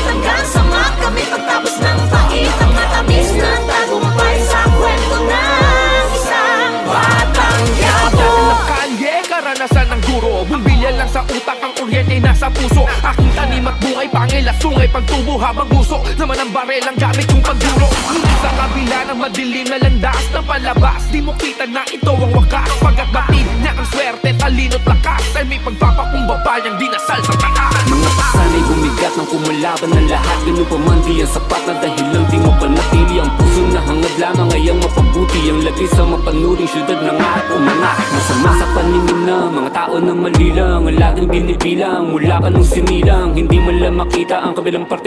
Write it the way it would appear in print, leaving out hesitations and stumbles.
hanggang sa makamit. Pagtapos ng pait, ang matamis na tagumpay sa kwento ng isang batang yabo. Kalye, karanasan ng guro. Bumbilya lang sa utak, ang kuryente nasa puso. Aking tanim at bungay, pangil at sungay. Pagtubo habang gusto naman ang barel ang gamit kong pagduro. Ngunit sa kabila ng madilim na landas ng palabas, di mo kita na ito ang wakas. Pagkat batid na ang swerte, talino't lakas, ay may pagpapakumbaba niyang dinasal sa taas. Mga pasanay bumigat ng kumalaban ng lahat. Ganun pa man di yan sapat na dahil lang di mapanatili. Ang puso na hangad lamang ay ang mapabuti. Ang lagay sa mapanuring syudad na nga at umangat. Masama sa paningin na mga tao na mali lang, ang laging binibilang mula pa nung sinilang. Hindi man lang makita ang kabilang parte